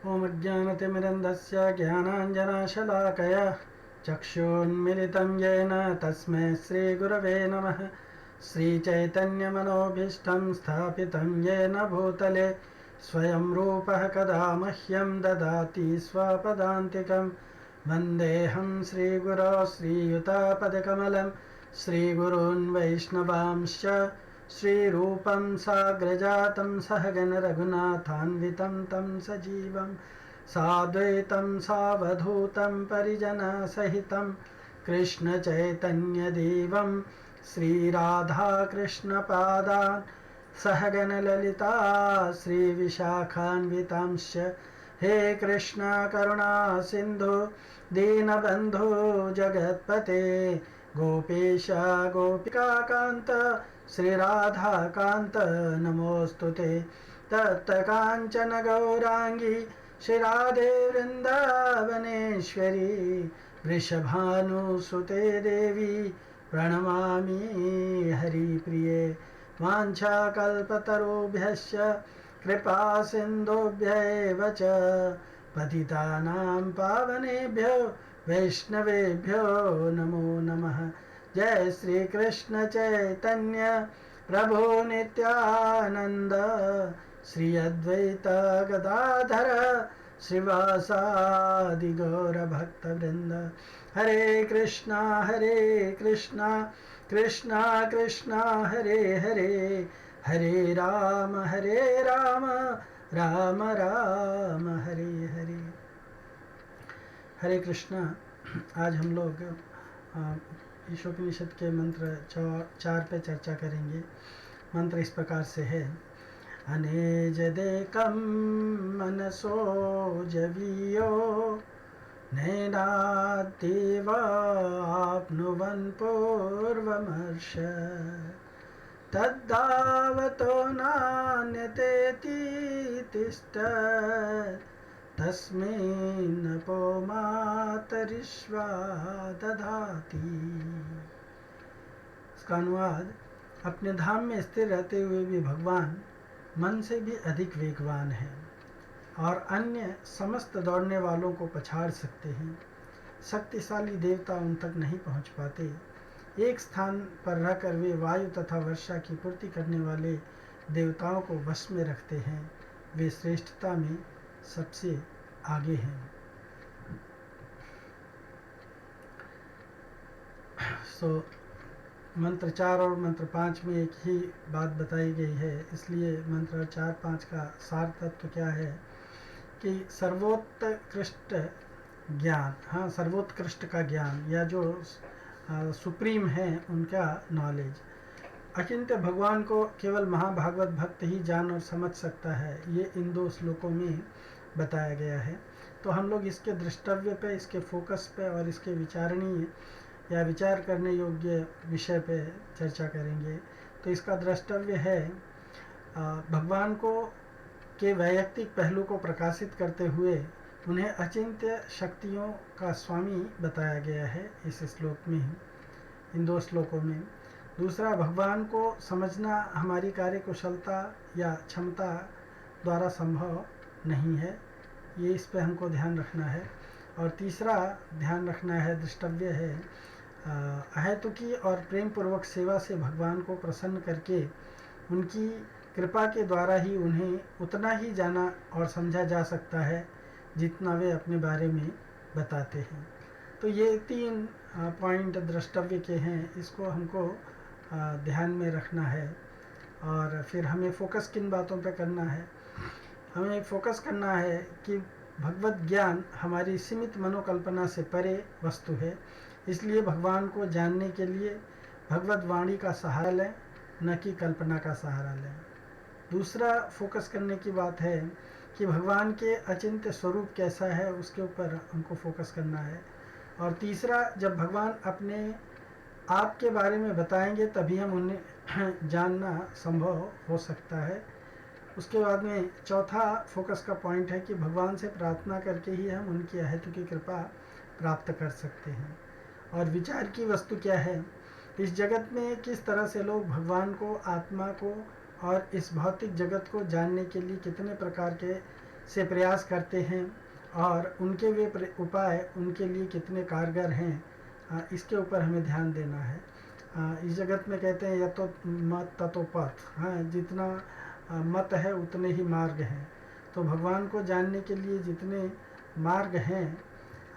ॐ अज्ञानतिमिरन्धस्य ज्ञानाञ्जनशलाकया चक्षुन्मिलितं येन तस्मै श्रीगुरवे नमः। श्रीचैतन्यमनोभीष्टं स्थापितं येन भूतले स्वयं रूपः कदा मह्यं ददाति स्वपदान्तिकं। वन्देऽहं श्रीगुरो श्रीयुतापदकमलं श्रीगुरून् वैष्णवांश्च श्रीरूपं साग्रजातं सहगण रघुनाथान्वितं तं सजीवं साद्वैतं सावधूतं परिजनसहितं कृष्णचैतन्यदेवं श्रीराधाकृष्णपादान् सहगण ललिता श्रीविशाखान्वितांश्च। हे कृष्ण करुणा सिन्धु दीनबन्धु जगत्पते गोपेश गोपिकान्त श्रीराधाकान्त नमोस्तुते। तप्तकाञ्चन गौरांगी श्रीराधे वृन्दावनेश्वरी वृषभानुसुते देवी प्रणमामि हरिप्रिये। वाञ्छाकल्पतरुभ्यश्च कृपा सिन्धुभ्यैव च पतितानां पावनेभ्यो वैष्णवेभ्यो नमो नमः। जय श्री कृष्ण चैतन्य प्रभु नित्यानंद श्री अद्वैत गदाधर श्रीवासादि गौर भक्त वृंद। हरे कृष्णा कृष्णा कृष्णा हरे हरे हरे राम राम राम हरे हरे। हरे कृष्णा। आज हम लोग ईशोपनिषद के मंत्र 4 पे चर्चा करेंगे। मंत्र इस प्रकार से है। अनेजदेकं मनसो जवीयो नैनादेव आप्नुवन् पूर्वमर्ष तद्धावतो नान्यतेति तिष्ठत् तस्मिन्नपो मातरिश्वा दधाति। इसका अनुवाद, अपने धाम में स्थिर रहते हुए भी भगवान मन से भी अधिक वेगवान हैं और अन्य समस्त दौड़ने वालों को पछाड़ सकते हैं। शक्तिशाली देवता उन तक नहीं पहुंच पाते। एक स्थान पर रहकर वे वायु तथा वर्षा की पूर्ति करने वाले देवताओं को वश में रखते हैं। वे श्रेष्ठता में सबसे आगे हैं। मंत्र 4 और मंत्र 5 में एक ही बात बताई गई है, इसलिए मंत्र 4-5 का सार तत्व क्या है कि सर्वोत्कृष्ट ज्ञान, सर्वोत्कृष्ट का ज्ञान या जो सुप्रीम है उनका नॉलेज। अचिंत्य भगवान को केवल महाभागवत भक्त ही जान और समझ सकता है। ये इन 2 श्लोकों में बताया गया है। तो हम लोग इसके दृष्टव्य पे, इसके फोकस पे और इसके विचारणीय या विचार करने योग्य विषय पे चर्चा करेंगे। तो इसका द्रष्टव्य है भगवान को के वैयक्तिक पहलू को प्रकाशित करते हुए उन्हें अचिंत्य शक्तियों का स्वामी बताया गया है इस श्लोक में, इन 2 श्लोकों में। दूसरा, भगवान को समझना हमारी कार्यकुशलता या क्षमता द्वारा संभव नहीं है, ये इस पे हमको ध्यान रखना है। और तीसरा ध्यान रखना है, दृष्टव्य है, अहेतुकी और प्रेम पूर्वक सेवा से भगवान को प्रसन्न करके उनकी कृपा के द्वारा ही उन्हें उतना ही जाना और समझा जा सकता है जितना वे अपने बारे में बताते हैं। तो ये 3 पॉइंट द्रष्टव्य के हैं, इसको हमको ध्यान में रखना है। और फिर हमें फोकस किन बातों पे करना है? हमें फोकस करना है कि भगवत ज्ञान हमारी सीमित मनोकल्पना से परे वस्तु है, इसलिए भगवान को जानने के लिए भगवत वाणी का सहारा लें, न कि कल्पना का सहारा लें। दूसरा फोकस करने की बात है कि भगवान के अचिंत्य स्वरूप कैसा है, उसके ऊपर हमको फोकस करना है। और तीसरा, जब भगवान अपने आप के बारे में बताएंगे तभी हम उन्हें जानना संभव हो सकता है। उसके बाद में चौथा फोकस का पॉइंट है कि भगवान से प्रार्थना करके ही हम उनकी अहेतुकी कृपा प्राप्त कर सकते हैं। और विचार की वस्तु क्या है, इस जगत में किस तरह से लोग भगवान को, आत्मा को और इस भौतिक जगत को जानने के लिए कितने प्रकार के से प्रयास करते हैं और उनके वे उपाय उनके लिए कितने कारगर हैं, इसके ऊपर हमें ध्यान देना है। इस जगत में कहते हैं यतो मत ततो पथ। हाँ, जितना मत है उतने ही मार्ग हैं। तो भगवान को जानने के लिए जितने मार्ग हैं,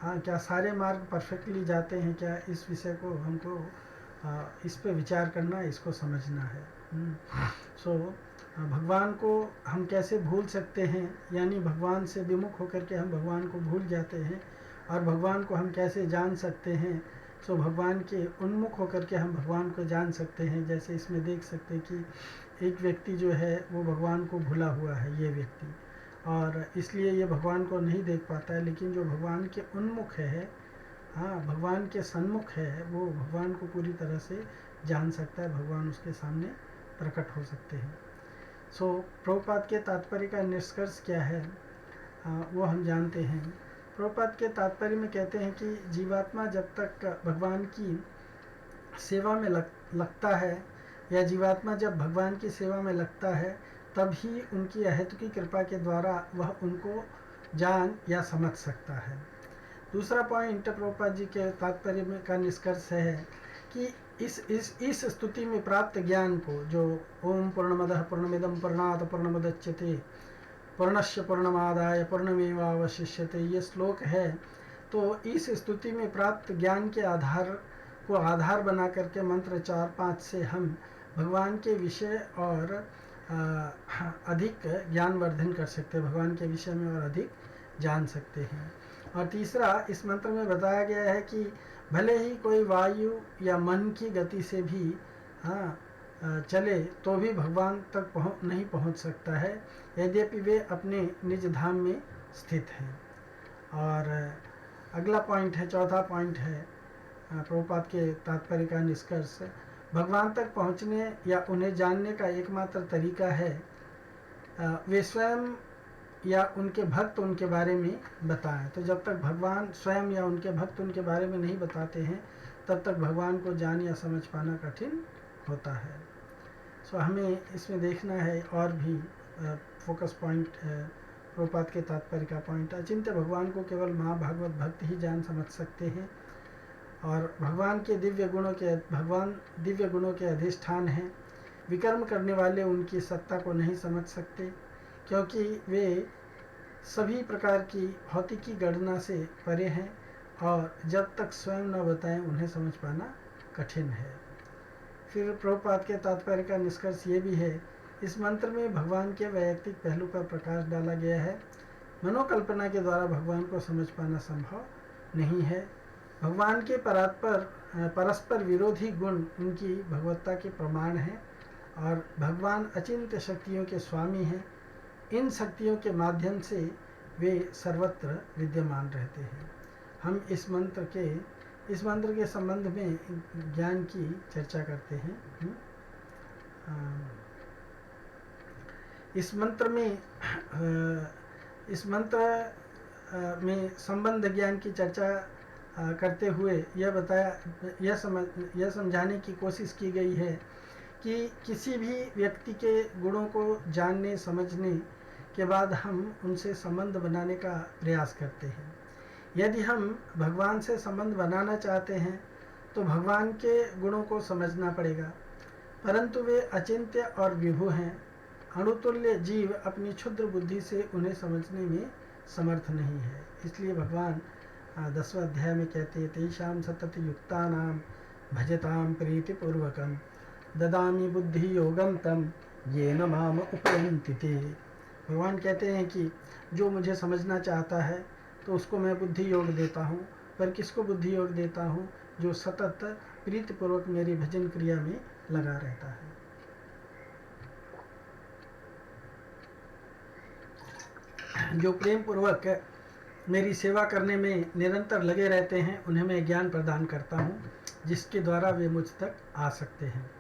हाँ, क्या सारे मार्ग परफेक्टली जाते हैं क्या, इस विषय को हमको इस पे विचार करना, इसको समझना है। सो भगवान को हम कैसे भूल सकते हैं, यानी भगवान से विमुख होकर के हम भगवान को भूल जाते हैं। और भगवान को हम कैसे जान सकते हैं, सो भगवान के उन्मुख होकर के हम भगवान को जान सकते हैं। जैसे इसमें देख सकते हैं कि एक व्यक्ति जो है वो भगवान को भूला हुआ है, ये व्यक्ति, और इसलिए ये भगवान को नहीं देख पाता है। लेकिन जो भगवान के उन्मुख है, हाँ, भगवान के सन्मुख है, वो भगवान को पूरी तरह से जान सकता है, भगवान उसके सामने प्रकट हो सकते हैं। सो प्रभुपाद के तात्पर्य का निष्कर्ष क्या है, वो हम जानते हैं। प्रभुपाद के तात्पर्य में कहते हैं कि जीवात्मा जब तक भगवान की सेवा में लगता है, या जीवात्मा जब भगवान की सेवा में लगता है, तभी उनकी अहेतुकी कृपा के द्वारा वह उनको जान या समझ सकता है। दूसरा पॉइंट प्रभुपाद जी के तात्पर्य में का निष्कर्ष है कि इस स्तुति में प्राप्त ज्ञान को, जो ओम पूर्णमदः पूर्णमिदं पूर्णात् पूर्णमुदच्यते पूर्णस्य पूर्णमादाय पूर्णमेवावशिष्यते, ये श्लोक है, तो इस स्तुति में प्राप्त ज्ञान के आधार बना करके मंत्र 4-5 से हम भगवान के विषय और अधिक ज्ञानवर्धन कर सकते हैं, भगवान के विषय में और अधिक जान सकते हैं। और तीसरा, इस मंत्र में बताया गया है कि भले ही कोई वायु या मन की गति से भी चले तो भी भगवान तक नहीं पहुंच सकता है, यद्यपि वे अपने निज धाम में स्थित हैं। और अगला पॉइंट है, चौथा पॉइंट है प्रभुपाद के तात्पर्य का निष्कर्ष, भगवान तक पहुंचने या उन्हें जानने का एकमात्र तरीका है वे स्वयं या उनके भक्त उनके बारे में बताएं। तो जब तक भगवान स्वयं या उनके भक्त उनके बारे में नहीं बताते हैं, तब तक भगवान को जान या समझ पाना कठिन होता है। सो हमें इसमें देखना है और भी फोकस पॉइंट प्रभुपाद के तात्पर्य का पॉइंट, अचिंत्य भगवान को केवल महाभागवत भक्त ही जान समझ सकते हैं, और भगवान दिव्य गुणों के अधिष्ठान हैं। विकर्म करने वाले उनकी सत्ता को नहीं समझ सकते, क्योंकि वे सभी प्रकार की भौतिकी गणना से परे हैं, और जब तक स्वयं न बताएं उन्हें समझ पाना कठिन है। फिर प्रभुपाद के तात्पर्य का निष्कर्ष ये भी है, इस मंत्र में भगवान के वैयक्तिक पहलू पर प्रकाश डाला गया है। मनोकल्पना के द्वारा भगवान को समझ पाना संभव नहीं है। भगवान के परस्पर विरोधी गुण उनकी भगवत्ता के प्रमाण हैं, और भगवान अचिंत्य शक्तियों के स्वामी हैं। इन शक्तियों के माध्यम से वे सर्वत्र विद्यमान रहते हैं। हम इस मंत्र के संबंध में ज्ञान की चर्चा करते हैं। इस मंत्र में संबंध ज्ञान की चर्चा करते हुए यह समझाने की कोशिश की गई है कि किसी भी व्यक्ति के गुणों को जानने समझने के बाद हम उनसे संबंध बनाने का प्रयास करते हैं। यदि हम भगवान से संबंध बनाना चाहते हैं तो भगवान के गुणों को समझना पड़ेगा, परंतु वे अचिंत्य और विभु हैं। अणुतुल्य जीव अपनी क्षुद्र बुद्धि से उन्हें समझने में समर्थ नहीं है। इसलिए भगवान 10वें अध्याय में कहते हैं, तेषां सतत युक्तानां भजतां प्रीतिपूर्वकं ददामि बुद्धि योगम तम येन माम उपयन्ति ते। भगवान कहते हैं कि जो मुझे समझना चाहता है तो उसको मैं बुद्धि योग देता हूँ, पर किसको बुद्धि योग देता हूँ? जो सतत प्रीतिपूर्वक मेरी भजन क्रिया में लगा रहता है। जो प्रेम पूर्वक मेरी सेवा करने में निरंतर लगे रहते हैं, उन्हें मैं ज्ञान प्रदान करता हूँ, जिसके द्वारा वे मुझ तक आ सकते हैं।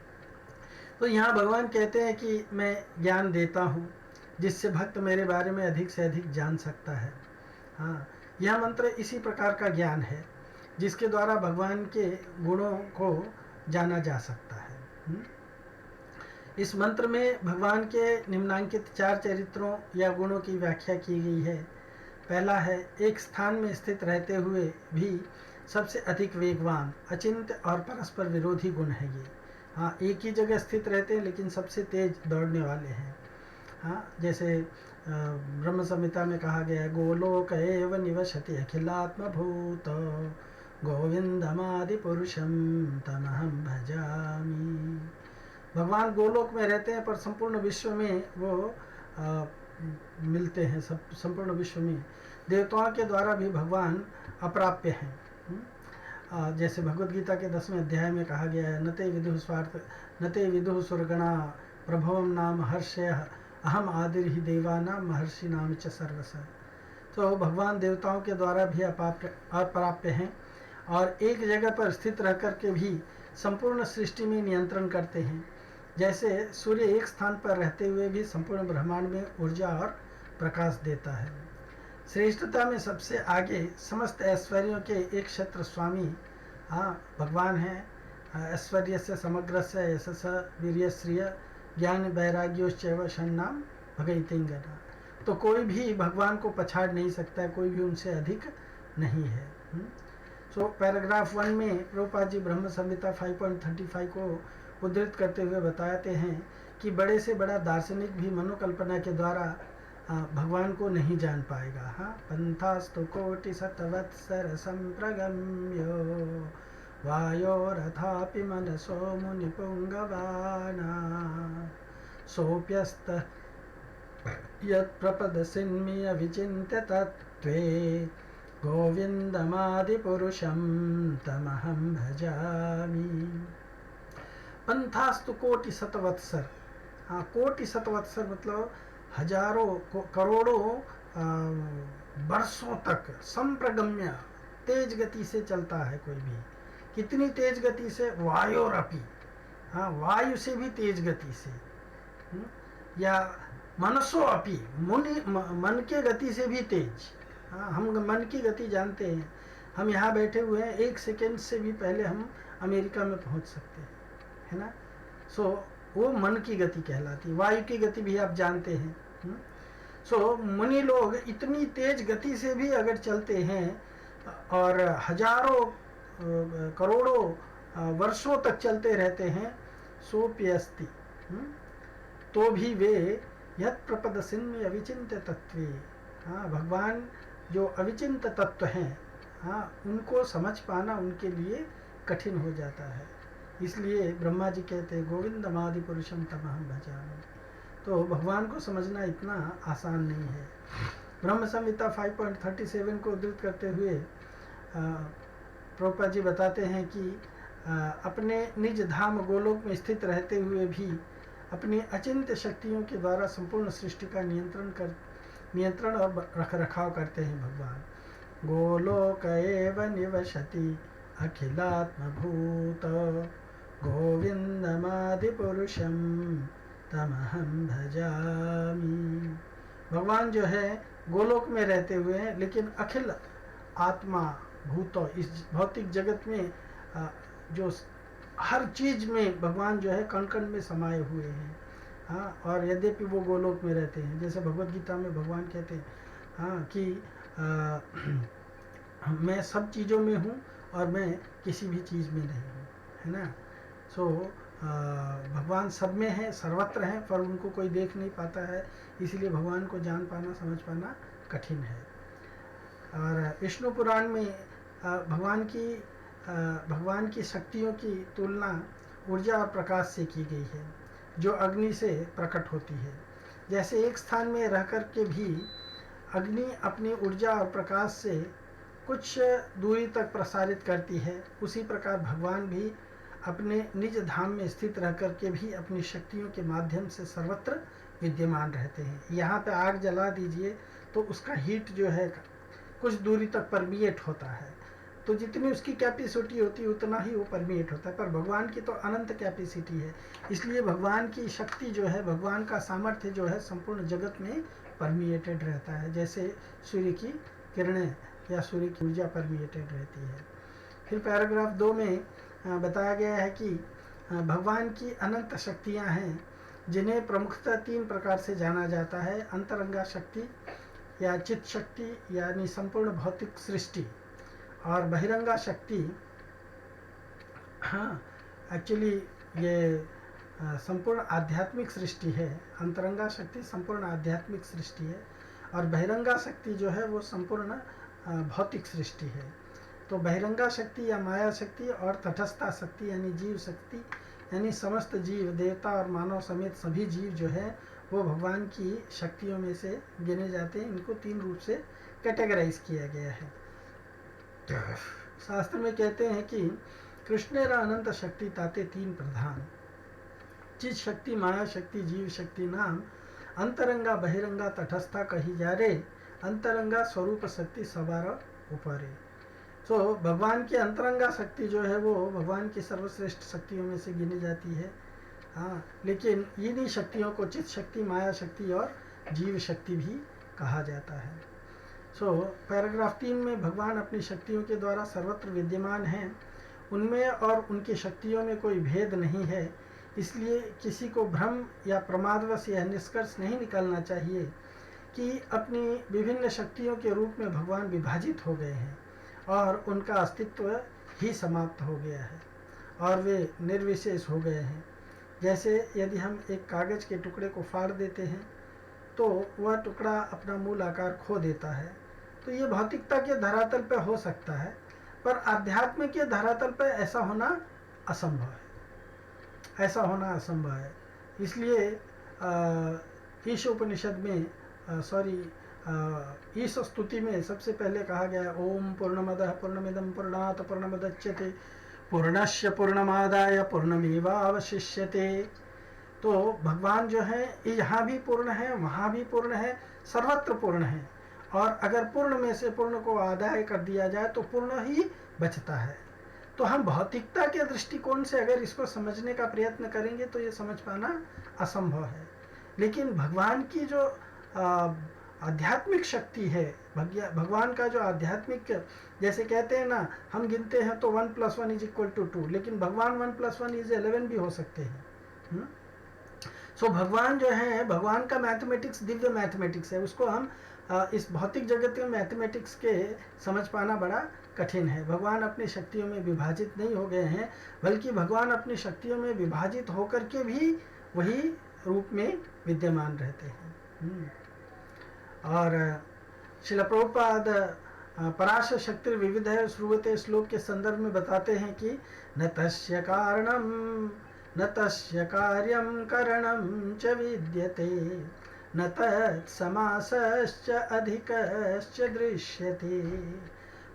तो यहाँ भगवान कहते हैं कि मैं ज्ञान देता हूँ, जिससे भक्त मेरे बारे में अधिक से अधिक जान सकता है। हाँ, यह मंत्र इसी प्रकार का ज्ञान है जिसके द्वारा भगवान के गुणों को जाना जा सकता है। इस मंत्र में भगवान के निम्नांकित 4 चरित्रों या गुणों की व्याख्या की गई है। पहला है, एक स्थान में स्थित रहते हुए भी सबसे अधिक वेगवान, अचिंत्य और परस्पर विरोधी गुण है ये। हाँ, एक ही जगह स्थित रहते हैं लेकिन सबसे तेज दौड़ने वाले हैं। हाँ, जैसे ब्रह्म संहिता में कहा गया है, गोलोक एव निवसति अखिलात्मभूत गोविंदमादि पुरुषम तमहम भजामि। भगवान गोलोक में रहते हैं पर संपूर्ण विश्व में वो मिलते हैं। सब संपूर्ण विश्व में देवताओं के द्वारा भी भगवान अप्राप्य हैं। जैसे भगवद गीता के 10वें अध्याय में कहा गया है, नते विदुः स्वार्थ नते विदुः सुरगणा प्रभवम नाम हर्षय अहम आदिर ही देवानाम महर्षि नाम च सर्वस। तो भगवान देवताओं के द्वारा भी अप्राप्य हैं और एक जगह पर स्थित रह कर के भी संपूर्ण सृष्टि में नियंत्रण करते हैं। जैसे सूर्य एक स्थान पर रहते हुए भी संपूर्ण ब्रह्मांड में ऊर्जा और प्रकाश देता है। श्रेष्ठता में सबसे आगे समस्त ऐश्वर्यों के एक छत्र स्वामी भगवान हैं। ऐश्वर्य से समग्र से यशस वीर्य श्रिय ज्ञान वैराग्योश्चैव षण्णाम भगैतिंगना। तो कोई भी भगवान को पछाड़ नहीं सकता, कोई भी उनसे अधिक नहीं है। सो पैराग्राफ 1 में प्रभुपाद जी ब्रह्म संहिता 5.35 को उद्धृत करते हुए बताते हैं कि बड़े से बड़ा दार्शनिक भी मनोकल्पना के द्वारा भगवान को नहीं जान पाएगा। हाँ, पंथास्तु कोटि शतवत्सर संप्रगम्यो वायोरथापि मनसो मुनिपुंगवाना सोऽप्यस्त यत्प्रपदसिन्मि अविचिन्त्य तत्त्वे गोविन्दमादिपुरुषं तमहं भजामि। पंथास्तु कोटि शतवत्सर। हाँ, कोटि शतवत्सर मतलब हजारों करोड़ों वर्षों तक संप्रगम्य तेज गति से चलता है कोई भी। कितनी तेज गति से? वायोरपि। हाँ, वायु से भी तेज गति से। या मनसो अपि, मन के गति से भी तेज। हाँ, हम मन की गति जानते हैं। हम यहाँ बैठे हुए हैं, 1 सेकेंड से भी पहले हम अमेरिका में पहुँच सकते हैं, है ना। सो वो मन की गति कहलाती है। वायु की गति भी आप जानते हैं। सो मुनि लोग इतनी तेज गति से भी अगर चलते हैं और हजारों करोड़ों वर्षों तक चलते रहते हैं, सोप्यस्ति, तो भी वे यत् प्रपदसिन्मि अविचिन्त्य तत्त्वे। हाँ, भगवान जो अविचिंत तत्व हैं, हाँ, उनको समझ पाना उनके लिए कठिन हो जाता है। इसलिए ब्रह्मा जी कहते हैं गोविंदमादि पुरुषम तमहं भजामि। तो भगवान को समझना इतना आसान नहीं है। ब्रह्म संहिता 5.37 को उद्धृत करते हुए प्रभुपाद जी बताते हैं कि अपने निज धाम गोलोक में स्थित रहते हुए भी अपनी अचिंत्य शक्तियों के द्वारा संपूर्ण सृष्टि का नियंत्रण और रखरखाव करते हैं भगवान। गोलोक एव निवसति अखिलात्मभूत गोविंदमादिपुरुषं तमहं भजामि। भगवान जो है गोलोक में रहते हुए हैं, लेकिन अखिल आत्मा भूतों, इस भौतिक जगत में जो हर चीज में भगवान जो है कण कण में समाये हुए हैं। हाँ, और यद्यपि वो गोलोक में रहते हैं, जैसे भगवद गीता में भगवान कहते हैं हाँ कि मैं सब चीज़ों में हूँ और मैं किसी भी चीज़ में नहीं हूँ, है ना। सो भगवान सब में है, सर्वत्र हैं, पर उनको कोई देख नहीं पाता है, इसलिए भगवान को जान पाना, समझ पाना कठिन है। और विष्णु पुराण में भगवान की शक्तियों की तुलना ऊर्जा और प्रकाश से की गई है, जो अग्नि से प्रकट होती है। जैसे एक स्थान में रह कर के भी अग्नि अपनी ऊर्जा और प्रकाश से कुछ दूरी तक प्रसारित करती है, उसी प्रकार भगवान भी अपने निज धाम में स्थित रह कर के भी अपनी शक्तियों के माध्यम से सर्वत्र विद्यमान रहते हैं। यहाँ पे आग जला दीजिए तो उसका हीट जो है कुछ दूरी तक परमिएट होता है, तो जितनी उसकी कैपेसिटी होती है उतना ही वो परमिएट होता है, पर भगवान की तो अनंत कैपेसिटी है। इसलिए भगवान की शक्ति जो है, भगवान का सामर्थ्य जो है संपूर्ण जगत में परमिएटेड रहता है, जैसे सूर्य की किरणें या सूर्य की ऊर्जा परमिएटेड रहती है। फिर पैराग्राफ 2 में बताया गया है कि भगवान की अनंत शक्तियाँ हैं, जिन्हें प्रमुखतः 3 प्रकार से जाना जाता है: अंतरंगा शक्ति या चित्त शक्ति यानी संपूर्ण भौतिक सृष्टि, और बहिरंगा शक्ति, हाँ एक्चुअली ये संपूर्ण आध्यात्मिक सृष्टि है। अंतरंगा शक्ति संपूर्ण आध्यात्मिक सृष्टि है और बहिरंगा शक्ति जो है वो संपूर्ण भौतिक सृष्टि है। तो बहिरंगा शक्ति या माया शक्ति और तटस्था शक्ति यानी जीव शक्ति, यानी समस्त जीव, देवता और मानव समेत सभी जीव जो है वो भगवान की शक्तियों में से गिने जाते हैं। इनको 3 रूप से कैटेगराइज किया गया है। शास्त्र में कहते हैं कि कृष्णेर अनंत शक्ति ताते 3 प्रधान, चित शक्ति, माया शक्ति, जीव शक्ति नाम अंतरंगा बहिरंगा तटस्था कही जा रे, अंतरंगा स्वरूप शक्ति सवार ऊपरे। तो भगवान की अंतरंगा शक्ति जो है वो भगवान की सर्वश्रेष्ठ शक्तियों में से गिनी जाती है। हाँ, लेकिन इन्हीं शक्तियों को चित शक्ति, माया शक्ति और जीव शक्ति भी कहा जाता है। पैराग्राफ 3 में भगवान अपनी शक्तियों के द्वारा सर्वत्र विद्यमान हैं, उनमें और उनकी शक्तियों में कोई भेद नहीं है, इसलिए किसी को भ्रम या प्रमादवश यह निष्कर्ष नहीं निकालना चाहिए कि अपनी विभिन्न शक्तियों के रूप में भगवान विभाजित हो गए हैं और उनका अस्तित्व ही समाप्त हो गया है और वे निर्विशेष हो गए हैं। जैसे यदि हम एक कागज़ के टुकड़े को फाड़ देते हैं तो वह टुकड़ा अपना मूल आकार खो देता है। तो ये भौतिकता के धरातल पर हो सकता है, पर आध्यात्म के धरातल पर ऐसा होना असंभव है, ऐसा होना असंभव है। इसलिए ईश उपनिषद में ईश स्तुति में सबसे पहले कहा गया ओम पूर्णमदः पूर्णमिदं पूर्णात् पूर्णमुदच्यते पूर्णस्य पूर्णमादाय पूर्णमेवावशिष्यते। तो भगवान जो है यहाँ भी पूर्ण है, वहाँ भी पूर्ण है, सर्वत्र पूर्ण है, और अगर पूर्ण में से पूर्ण को आदाय कर दिया जाए तो पूर्ण ही बचता है। तो हम भौतिकता के दृष्टिकोण से अगर इसको समझने का प्रयत्न करेंगे तो ये समझ पाना असंभव है। लेकिन भगवान की जो आध्यात्मिक शक्ति है, भगवान का जो आध्यात्मिक, जैसे कहते हैं ना, हम गिनते हैं तो 1 + 1 = 2, लेकिन भगवान 1 + 1 = 11 भी हो सकते हैं। भगवान जो है, भगवान का मैथमेटिक्स दिव्य मैथमेटिक्स है, उसको हम इस भौतिक जगत में मैथमेटिक्स के समझ पाना बड़ा कठिन है। भगवान अपनी शक्तियों में विभाजित नहीं हो गए हैं, बल्कि भगवान अपनी शक्तियों में विभाजित होकर के भी वही रूप में विद्यमान रहते हैं। और श्रील प्रभुपाद पराशर शक्ति विविध है श्रुवते श्लोक के संदर्भ में बताते हैं कि न तस्य कारणम न तस्य कार्यम करणम च विद्यते न तत्समासश्च अधिकश्च दृश्यते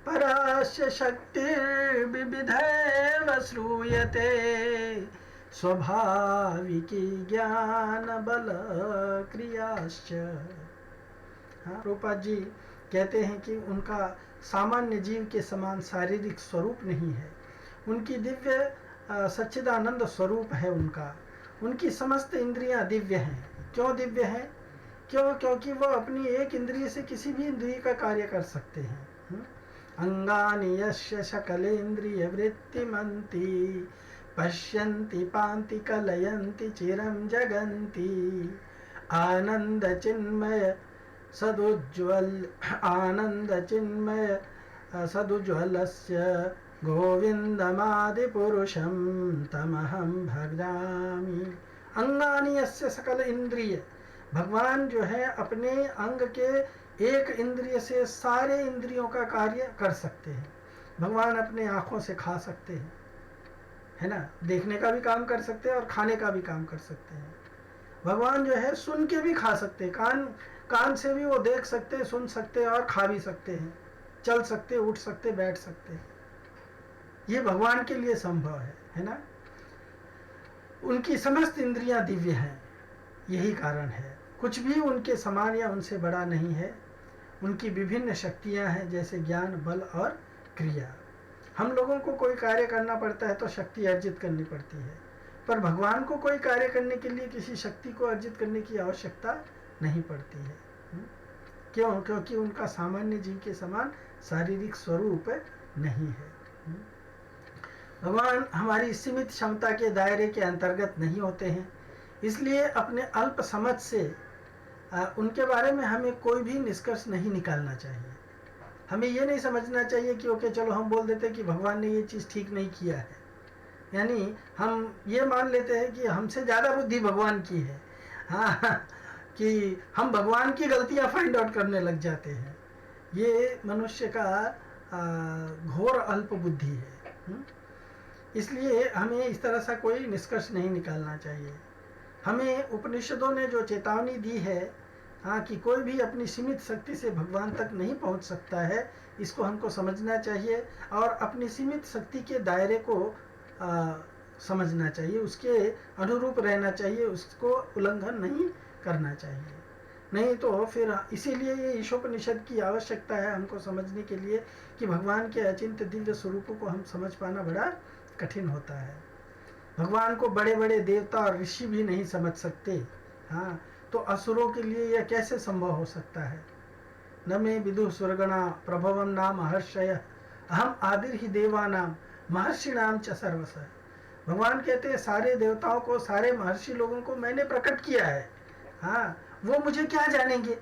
परास्य शक्तिर्विविधैव श्रूयते स्वाभाविकी ज्ञान बल क्रियाश्च। हाँ, प्रभुपाद जी कहते हैं कि उनका सामान्य जीव के समान शारीरिक स्वरूप नहीं है, उनकी दिव्य सच्चिदानंद स्वरूप है उनकी समस्त इंद्रियां दिव्य हैं। क्यों दिव्य हैं? क्योंकि वो अपनी एक इंद्रिय से किसी भी इंद्रिय का कार्य कर सकते हैं। अंगानि यस्य सकलेन्द्रिय वृत्तिमन्ति पश्यन्ति पान्ति कलयन्ति चिरं जगन्ति आनंद चिन्मय सदुज्वलस्य गोविंदमादिपुरुषं तमहं भजामि। अंगानि यस्य सकल इंद्रिय, भगवान जो है अपने अंग के एक इंद्रिय से सारे इंद्रियों का कार्य कर सकते हैं। भगवान अपने आँखों से खा सकते हैं, है ना, देखने का भी काम कर सकते हैं और खाने का भी काम कर सकते हैं। भगवान जो है सुन के भी खा सकते हैं, कान से भी वो देख सकते हैं, सुन सकते हैं और खा भी सकते हैं, चल सकते, उठ सकते, बैठ सकते हैं। ये भगवान के लिए संभव है ना। उनकी समस्त इंद्रियां दिव्य हैं, यही कारण है। कुछ भी उनके समान या उनसे बड़ा नहीं है। उनकी विभिन्न शक्तियां हैं, जैसे ज्ञान, बल और क्रिया। हम लोगों को कोई कार्य करना पड़ता है तो शक्ति अर्जित करनी पड़ती है, पर भगवान को कोई कार्य करने के लिए किसी शक्ति को अर्जित करने की आवश्यकता नहीं पड़ती है। क्यों? क्योंकि उनका सामान्य जीव के समान शारीरिक स्वरूप नहीं है। भगवान हमारी सीमित क्षमता के दायरे के अंतर्गत नहीं होते हैं, इसलिए अपने अल्प समझ से उनके बारे में हमें कोई भी निष्कर्ष नहीं निकालना चाहिए। हमें ये नहीं समझना चाहिए कि ओके चलो हम बोल देते हैं कि भगवान ने ये चीज़ ठीक नहीं किया है, यानी हम ये मान लेते हैं कि हमसे ज़्यादा बुद्धि भगवान की है। हाँ, कि हम भगवान की गलतियाँ फाइंड आउट करने लग जाते हैं। ये मनुष्य का घोर अल्प बुद्धि है। इसलिए हमें इस तरह सा कोई निष्कर्ष नहीं निकालना चाहिए। हमें उपनिषदों ने जो चेतावनी दी है, हाँ, कि कोई भी अपनी सीमित शक्ति से भगवान तक नहीं पहुंच सकता है, इसको हमको समझना चाहिए और अपनी सीमित शक्ति के दायरे को समझना चाहिए, उसके अनुरूप रहना चाहिए, उसको उल्लंघन नहीं करना चाहिए। नहीं तो फिर इसीलिए ये ईशोपनिषद की आवश्यकता है हमको समझने के लिए कि भगवान के अचिंत्य दिव्य स्वरूपों को हम समझ पाना बड़ा कठिन होता है। भगवान को बड़े बड़े देवता और ऋषि भी नहीं समझ सकते, हाँ, तो असुरों के लिए यह कैसे संभव हो सकता है। न मे विदु स्वर्गणा प्रभवम नाम महर्षय अहम आदिर ही देवानाम महर्षि नाम च सर्वस। भगवान कहते हैं सारे देवताओं को, सारे महर्षि लोगों को मैंने प्रकट किया है। हाँ, वो मुझे क्या जानेंगे,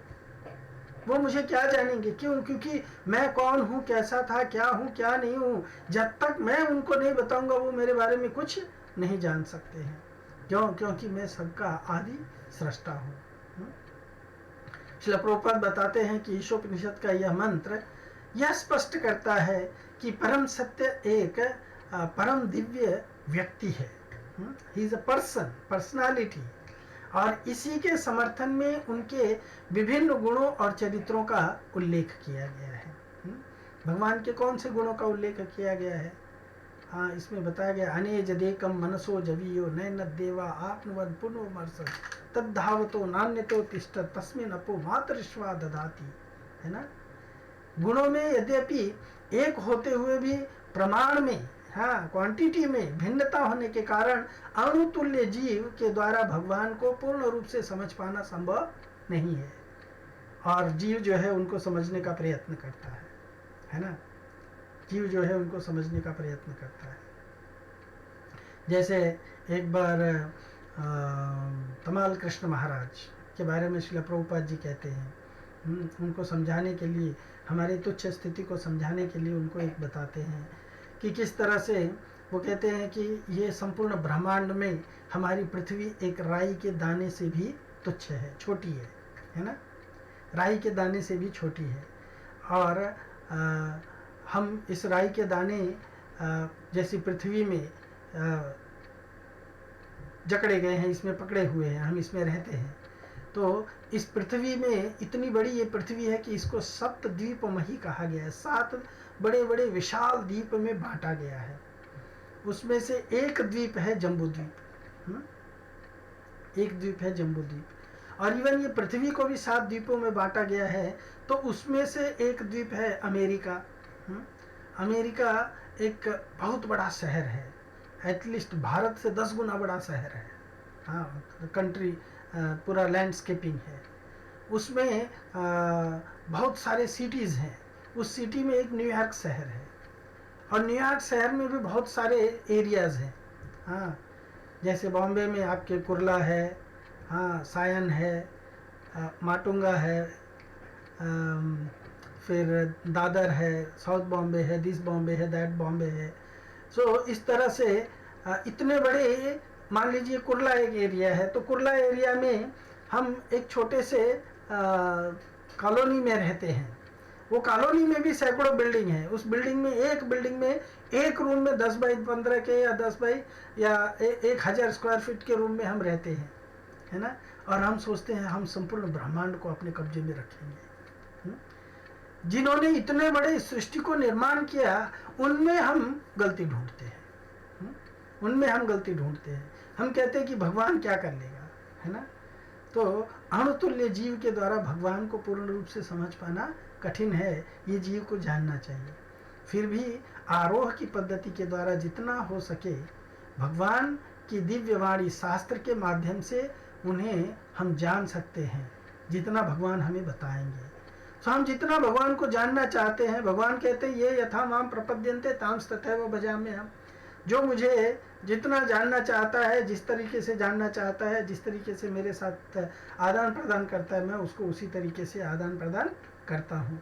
वो मुझे क्या जानेंगे? क्यों? क्योंकि मैं कौन हूँ, कैसा था, क्या हूँ, क्या नहीं हूँ, जब तक मैं उनको नहीं बताऊंगा वो मेरे बारे में कुछ नहीं जान सकते हैं। क्यों? क्योंकि मैं सबका आदि सृष्टा हूँ। श्रील प्रभुपाद बताते हैं कि ईशोपनिषद का यह मंत्र यह स्पष्ट करता है कि परम सत्य एक परम दिव्य व्यक्ति है। He is a person, personality, और इसी के समर्थन में उनके विभिन्न गुणों और चरित्रों का उल्लेख किया गया है। भगवान के कौन से गुणों का उल्लेख किया गया है? हाँ, इसमें बताया गया अनेज देकम मनसो जवीयो नैन देवा आपनुवन पुनो मर्स तद्धावतो नान्यतो तिष्ठ तस्मिन अपो मातृश्वा ददाति, है ना। गुणों में यद्यपि एक होते हुए भी प्रमाण में, हाँ, क्वांटिटी में भिन्नता होने के कारण अणुतुल्य जीव के द्वारा भगवान को पूर्ण रूप से समझ पाना संभव नहीं है। और जीव जो है उनको समझने का प्रयत्न करता है ना। जीव जो है उनको समझने का प्रयत्न करता है। जैसे एक बार तमाल कृष्ण महाराज के बारे में श्रील प्रभुपाद जी कहते हैं, उनको समझाने के लिए, हमारी तुच्छ स्थिति को समझाने के लिए उनको एक बताते हैं कि किस तरह से वो कहते हैं कि ये संपूर्ण ब्रह्मांड में हमारी पृथ्वी एक राई के दाने से भी तुच्छ है, छोटी है ना, राई के दाने से भी छोटी है। और हम इस राई के दाने जैसी पृथ्वी में जकड़े गए हैं, इसमें पकड़े हुए हैं, हम इसमें रहते हैं। तो इस पृथ्वी में इतनी बड़ी ये पृथ्वी है कि इसको सप्त द्वीपमही कहा गया है। 7 बड़े बड़े विशाल द्वीप में बांटा गया है। उसमें से एक द्वीप है जम्बू द्वीप, एक द्वीप है जम्बू द्वीप। और इवन ये पृथ्वी को भी 7 द्वीपों में बांटा गया है। तो उसमें से एक द्वीप है अमेरिका। अमेरिका एक बहुत बड़ा शहर है, एटलीस्ट भारत से 10 गुना बड़ा शहर है। हाँ, कंट्री पूरा लैंडस्केपिंग है। उसमें बहुत सारे सिटीज़ हैं। उस सिटी में एक न्यूयॉर्क शहर है, और न्यूयॉर्क शहर में भी बहुत सारे एरियाज़ हैं। हाँ, जैसे बॉम्बे में आपके कुर्ला है, हाँ, सायन है, माटुंगा है, फिर दादर है, साउथ बॉम्बे है, दिस बॉम्बे है, दैट बॉम्बे है। सो इस तरह से इतने बड़े, मान लीजिए कुर्ला एक एरिया है, तो कुर्ला एरिया में हम एक छोटे से कॉलोनी में रहते हैं। वो कॉलोनी में भी सैकड़ों बिल्डिंग है। उस बिल्डिंग में एक रूम में 10 बाई 15 के या 10 बाई या 1000 स्क्वायर फीट के रूम में हम रहते हैं, है ना। और हम सोचते हैं हम संपूर्ण ब्रह्मांड को अपने कब्जे में रखेंगे। जिन्होंने इतने बड़े सृष्टि को निर्माण किया, उनमें हम गलती ढूंढते हैं, उनमें हम गलती ढूंढते हैं। हम कहते हैं कि भगवान क्या कर लेगा, है ना। तो अणुतुल्य जीव के द्वारा भगवान को पूर्ण रूप से समझ पाना कठिन है, ये जीव को जानना चाहिए। फिर भी आरोह की पद्धति के द्वारा जितना हो सके भगवान की दिव्य वाणी शास्त्र के माध्यम से उन्हें हम जान सकते हैं, जितना भगवान हमें बताएंगे। तो हम जितना भगवान को जानना चाहते हैं, भगवान कहते हैं ये यथा माम प्रपद्यन्ते तांस तथैव भजाम्यहम्। जो मुझे जितना जानना चाहता है, जिस तरीके से जानना चाहता है, जिस तरीके से मेरे साथ आदान प्रदान करता है, मैं उसको उसी तरीके से आदान प्रदान करता हूँ।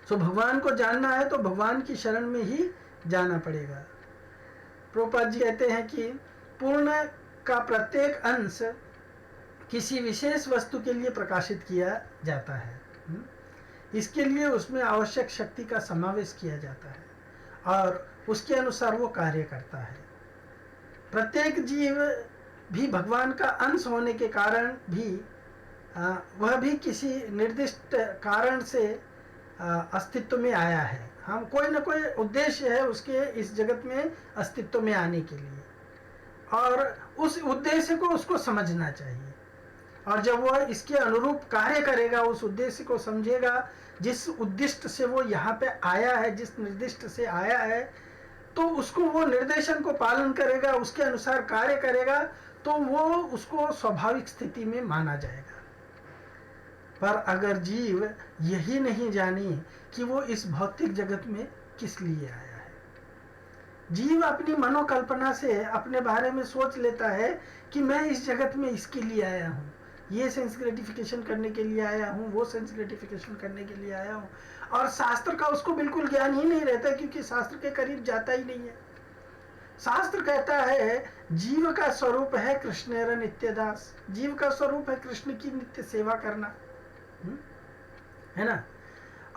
सो भगवान को जानना है तो भगवान की शरण में ही जाना पड़ेगा। प्रभुपाद जी कहते हैं कि पूर्ण का प्रत्येक अंश किसी विशेष वस्तु के लिए प्रकाशित किया जाता है। इसके लिए उसमें आवश्यक शक्ति का समावेश किया जाता है और उसके अनुसार वो कार्य करता है। प्रत्येक जीव भी भगवान का अंश होने के कारण भी वह भी किसी निर्दिष्ट कारण से अस्तित्व में आया है। हम कोई ना कोई उद्देश्य है उसके इस जगत में अस्तित्व में आने के लिए, और उस उद्देश्य को उसको समझना चाहिए। और जब वह इसके अनुरूप कार्य करेगा, उस उद्देश्य को समझेगा जिस उद्दिष्ट से वो यहाँ पे आया है, जिस निर्दिष्ट से आया है, तो उसको वो निर्देशन को पालन करेगा, उसके अनुसार कार्य करेगा, तो वो उसको स्वाभाविक स्थिति में माना जाएगा। पर अगर जीव यही नहीं जाने कि वो इस भौतिक जगत में किस लिए आया है, जीव अपनी मनोकल्पना से अपने बारे में सोच लेता है कि मैं इस जगत में इसके लिए आया हूँ, ये सेंस ग्रेटिफिकेशन करने के लिए आया हूँ, वो सेंस ग्रेटिफिकेशन करने के लिए आया हूँ, और शास्त्र का उसको बिल्कुल ज्ञान ही नहीं रहता, क्योंकि शास्त्र के करीब जाता ही नहीं है। शास्त्र कहता है जीव का स्वरूप है कृष्णेर नित्यदास, जीव का स्वरूप है कृष्ण की नित्य सेवा करना, है ना।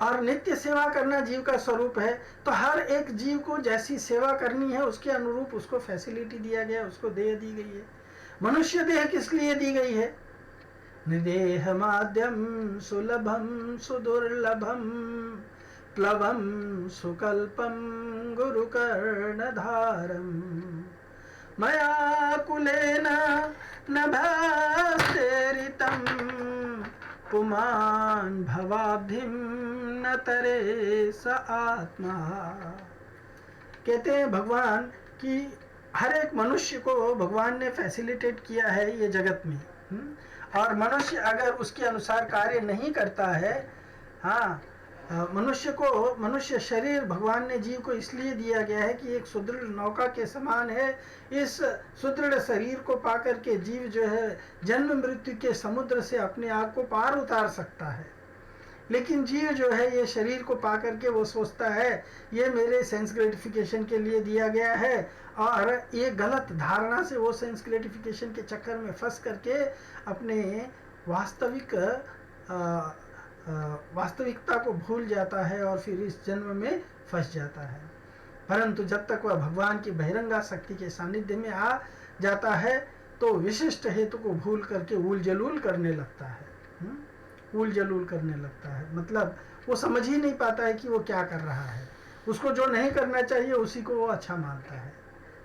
और नित्य सेवा करना जीव का स्वरूप है, तो हर एक जीव को जैसी सेवा करनी है उसके अनुरूप उसको फैसिलिटी दिया गया, उसको देह दी गई है। मनुष्य देह किस लिए दी गई है? निदेह माध्यम सुलभम सुदुर्लभम प्लवम सुकल्पम गुरुकर्णधारम मया कुलेन नभस्तेरितम पुमान भवाब्धिम न तरे स आत्मा। कहते हैं भगवान कि हर एक मनुष्य को भगवान ने फैसिलिटेट किया है ये जगत में, और मनुष्य अगर उसके अनुसार कार्य नहीं करता है, हाँ, मनुष्य शरीर भगवान ने जीव को इसलिए दिया गया है कि एक सुदृढ़ नौका के समान है। इस सुदृढ़ शरीर को पाकर के जीव जो है जन्म मृत्यु के समुद्र से अपने आप को पार उतार सकता है। लेकिन जीव जो है ये शरीर को पाकर के वो सोचता है ये मेरे सेंस ग्रेटिफिकेशन के लिए दिया गया है, और ये गलत धारणा से वो सेंस ग्रेटिफिकेशन के चक्कर में फंस करके अपने वास्तविकता को भूल जाता है और फिर इस जन्म में फंस जाता है। परंतु जब तक वह भगवान की बहिरंगा शक्ति के सानिध्य में आ जाता है तो विशिष्ट हेतु को भूल करके उल जलूल करने लगता है। उल जलूल करने लगता है मतलब वो समझ ही नहीं पाता है कि वो क्या कर रहा है, उसको जो नहीं करना चाहिए उसी को वो अच्छा मानता है।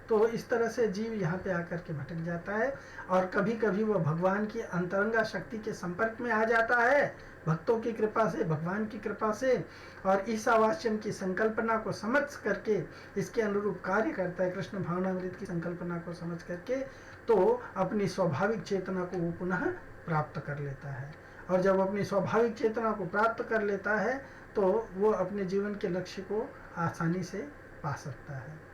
तो इस तरह से जीव यहाँ पे आकर के भटक जाता है, और कभी कभी वह भगवान की अंतरंगा शक्ति के संपर्क में आ जाता है, भक्तों की कृपा से, भगवान की कृपा से, और ईशावास्यम की संकल्पना को समझ करके इसके अनुरूप कार्य करता है। कृष्ण भावनामृत की संकल्पना को समझ करके तो अपनी स्वाभाविक चेतना को वो पुनः प्राप्त कर लेता है, और जब अपनी स्वाभाविक चेतना को प्राप्त कर लेता है तो वो अपने जीवन के लक्ष्य को आसानी से पा सकता है।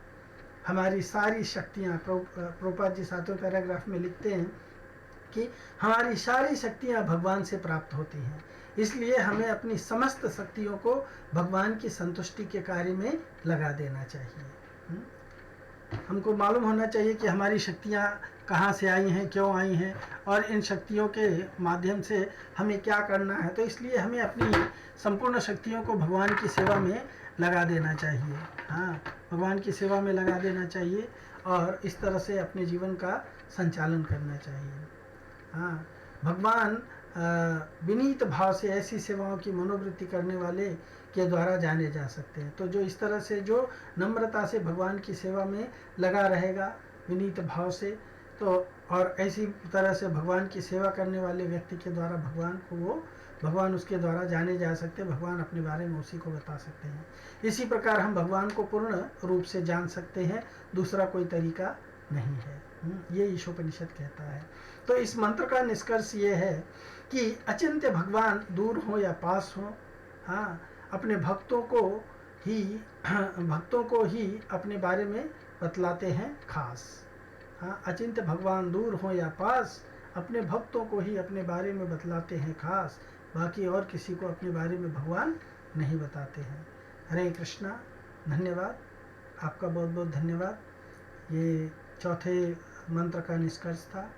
हमारी सारी शक्तियाँ, प्रभुपाद जी 7वें पैराग्राफ में लिखते हैं कि हमारी सारी शक्तियाँ भगवान से प्राप्त होती हैं, इसलिए हमें अपनी समस्त शक्तियों को भगवान की संतुष्टि के कार्य में लगा देना चाहिए। हमको मालूम होना चाहिए कि हमारी शक्तियाँ कहाँ से आई हैं, क्यों आई हैं, और इन शक्तियों के माध्यम से हमें क्या करना है। तो इसलिए हमें अपनी संपूर्ण शक्तियों को भगवान की सेवा में लगा देना चाहिए। हाँ, भगवान की सेवा में लगा देना चाहिए और इस तरह से अपने जीवन का संचालन करना चाहिए। हाँ, भगवान विनीत भाव से ऐसी सेवाओं की मनोवृत्ति करने वाले के द्वारा जाने जा सकते हैं। तो जो इस तरह से जो नम्रता से भगवान की सेवा में लगा रहेगा विनीत भाव से, तो और ऐसी तरह से भगवान की सेवा करने वाले व्यक्ति के द्वारा भगवान उसके द्वारा जाने जा सकते हैं, भगवान अपने बारे में उसी को बता सकते हैं। इसी प्रकार हम भगवान को पूर्ण रूप से जान सकते हैं, दूसरा कोई तरीका नहीं है। ये ईशोपनिषद कहता है। तो इस मंत्र का निष्कर्ष ये है कि अचिंत्य भगवान दूर हो या पास हो, हाँ, अपने भक्तों को ही भक्तों को ही अपने बारे में बतलाते हैं खास। हाँ, अचिंत्य भगवान दूर हो या पास, अपने भक्तों को ही अपने बारे में बतलाते हैं खास, बाकी और किसी को अपने बारे में भगवान नहीं बताते हैं। हरे कृष्णा। धन्यवाद, आपका बहुत बहुत धन्यवाद। ये चौथे मंत्र का निष्कर्ष था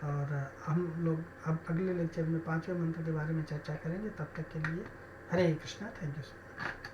और हम लोग अब अगले लेक्चर में 5वें मंत्र के बारे में चर्चा करेंगे। तब तक के लिए Hare Krishna. Thank you so much.